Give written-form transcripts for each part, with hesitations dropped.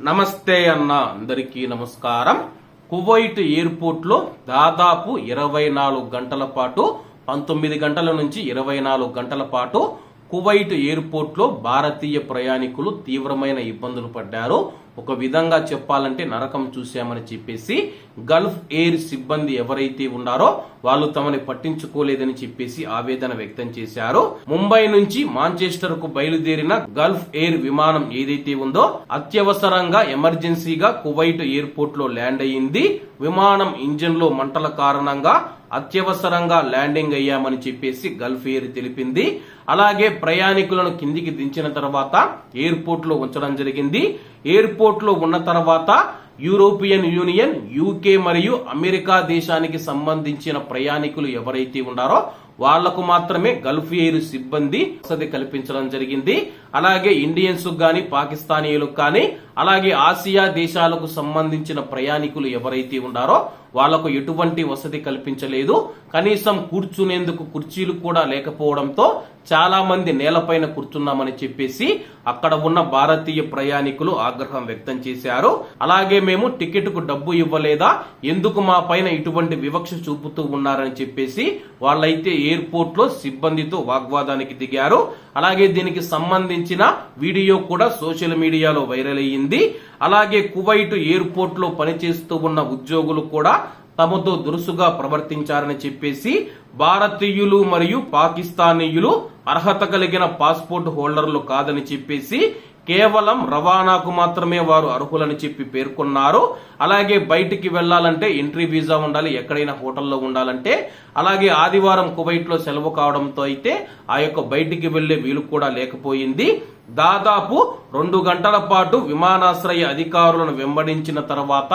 నమస్తే అన్న, అందరికీ నమస్కారం. కువైట్ ఎయిర్పోర్ట్ లో దాదాపు 24 గంటల పాటు 19 గంటల నుంచి 24 గంటల పాటు కువైట్ ఎయిర్పోర్ట్ లో భారతీయ ప్రయాణికులు తీవ్రమైన ఇబ్బందులు పడ్డారు. ఒక విధంగా చెప్పాలంటే నరకం చూశామని చెప్పేసి గల్ఫ్ ఎయిర్ సిబ్బంది ఎవరైతే ఉన్నారో వాళ్ళు తమని పట్టించుకోలేదని చెప్పేసి ఆవేదన వ్యక్తం చేశారు. ముంబై నుంచి మాంచెస్టర్ కు బయలుదేరిన గల్ఫ్ ఎయిర్ విమానం ఏదైతే ఉందో అత్యవసరంగా ఎమర్జెన్సీగా కువైట్ ఎయిర్పోర్ట్ లో ల్యాండ్ అయ్యింది. విమానం ఇంజిన్ లో మంటల కారణంగా అత్యవసరంగా ల్యాండింగ్ అయ్యామని చెప్పేసి గల్ఫ్ ఎయిర్ తెలిపింది. అలాగే ప్రయాణికులను కిందికి దించిన తర్వాత ఎయిర్పోర్ట్ లో ఉంచడం జరిగింది. ఎయిర్పోర్ట్ లో ఉన్న తర్వాత యూరోపియన్ యూనియన్, యూకే మరియు అమెరికా దేశానికి సంబంధించిన ప్రయాణికులు ఎవరైతే ఉన్నారో వాళ్లకు మాత్రమే గల్ఫ్ ఎయిర్ సిబ్బంది వసతి కల్పించడం జరిగింది. అలాగే ఇండియన్స్ గాని, పాకిస్తానీయులకు కానీ, అలాగే ఆసియా దేశాలకు సంబంధించిన ప్రయాణికులు ఎవరైతే ఉన్నారో వాళ్లకు ఎటువంటి వసతి కల్పించలేదు. కనీసం కూర్చునేందుకు కుర్చీలు కూడా లేకపోవడంతో చాలా మంది నేలపైన కూర్చున్నామని చెప్పేసి అక్కడ ఉన్న భారతీయ ప్రయాణికులు ఆగ్రహం వ్యక్తం చేశారు. అలాగే మేము టికెట్ కు డబ్బు ఇవ్వలేదా, ఎందుకు మా పైన ఇటువంటి వివక్ష చూపుతూ ఉన్నారని చెప్పేసి వాళ్ళైతే ఎయిర్పోర్ట్ లో సిబ్బందితో వాగ్వాదానికి దిగారు. అలాగే దీనికి సంబంధించిన వీడియో కూడా సోషల్ మీడియాలో వైరల్ అయ్యింది. అలాగే కువైట్ ఎయిర్పోర్ట్ లో పనిచేస్తూ ఉన్న ఉద్యోగులు కూడా తమతో దురుసుగా ప్రవర్తించారని చెప్పేసి భారతీయులు మరియు పాకిస్తానీయులు అర్హత కలిగిన పాస్పోర్ట్ హోల్డర్లు కాదని చెప్పేసి కేవలం రవాణాకు మాత్రమే వారు అర్హులని చెప్పి పేర్కొన్నారు. అలాగే బయటికి వెళ్లాలంటే ఎంట్రీ వీసా ఉండాలి, ఎక్కడైనా హోటల్లో ఉండాలంటే. అలాగే ఆదివారం కువైట్ లో సెలవు కావడంతో అయితే ఆ యొక్క బయటికి వెళ్లే వీలు కూడా లేకపోయింది. దాదాపు 2 గంటల పాటు విమానాశ్రయ అధికారులను వెంబడించిన తర్వాత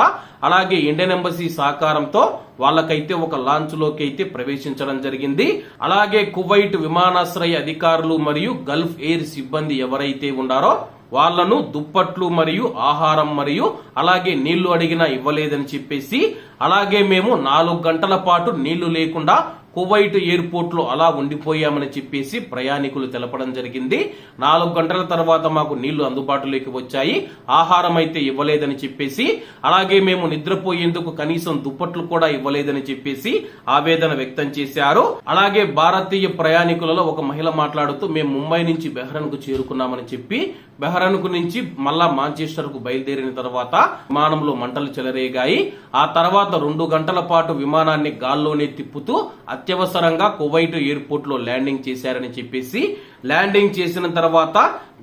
అలాగే ఇండియన్ ఎంబసీ సహకారంతో వాళ్ళకైతే ఒక లాంచ్ లోకి అయితే ప్రవేశించడం జరిగింది. అలాగే కువైట్ విమానాశ్రయ అధికారులు మరియు గల్ఫ్ ఎయిర్ సిబ్బంది ఎవరైతే ఉన్నారో వాళ్లను దుప్పట్లు మరియు ఆహారం మరియు అలాగే నీళ్లు అడిగినా ఇవ్వలేదని చెప్పేసి, అలాగే మేము 4 గంటల పాటు నీళ్లు లేకుండా కువైట్ ఎయిర్పోర్ట్ లో అలా ఉండిపోయామని చెప్పేసి ప్రయాణికులు తెలపడం జరిగింది. 4 గంటల తర్వాత మాకు నీళ్లు అందుబాటులోకి వచ్చాయి, ఆహారం అయితే ఇవ్వలేదని చెప్పేసి, అలాగే మేము నిద్రపోయేందుకు కనీసం దుప్పట్లు కూడా ఇవ్వలేదని చెప్పేసి ఆవేదన వ్యక్తం చేశారు. అలాగే భారతీయ ప్రయాణికులలో ఒక మహిళ మాట్లాడుతూ మేము ముంబై నుంచి బెహ్రన్ కు చేరుకున్నామని చెప్పి బెహ్రన్ కు నుంచి మళ్ళా మాంచెస్టర్ కు బయలుదేరిన తర్వాత విమానంలో మంటలు చెలరేగాయి. ఆ తర్వాత 2 గంటల పాటు విమానాన్ని గాల్లోనే తిప్పుతూ అత్యవసరంగా కువైట్ ఎయిర్పోర్ట్ లో ల్యాండింగ్ చేశారని చెప్పేసి, ల్యాండింగ్ చేసిన తర్వాత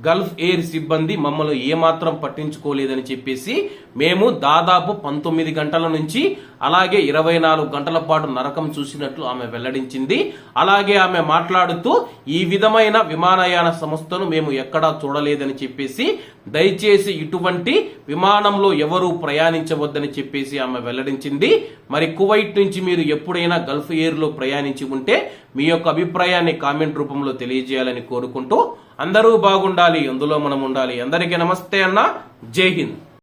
గల్ఫ్ ఎయిర్ సిబ్బంది మమ్మల్ని ఏమాత్రం పట్టించుకోలేదని చెప్పేసి మేము దాదాపు 19 గంటల నుంచి అలాగే 24 గంటల పాటు నరకం చూసినట్లు ఆమె వెల్లడించింది. అలాగే ఆమె మాట్లాడుతూ ఈ విధమైన విమానయాన సంస్థను మేము ఎక్కడా చూడలేదని చెప్పేసి, దయచేసి ఇటువంటి విమానంలో ఎవరూ ప్రయాణించవద్దని చెప్పేసి ఆమె వెల్లడించింది. మరి కువైట్ నుంచి మీరు ఎప్పుడైనా గల్ఫ్ ఎయిర్ లో ప్రయాణించి ఉంటే మీ యొక్క అభిప్రాయాన్ని కామెంట్ రూపంలో తెలియజేయాలని కోరుకుంటూ అందరూ బాగుండాలి, అందులో మనం ఉండాలి. అందరికీ నమస్తే అన్న, జై హింద్.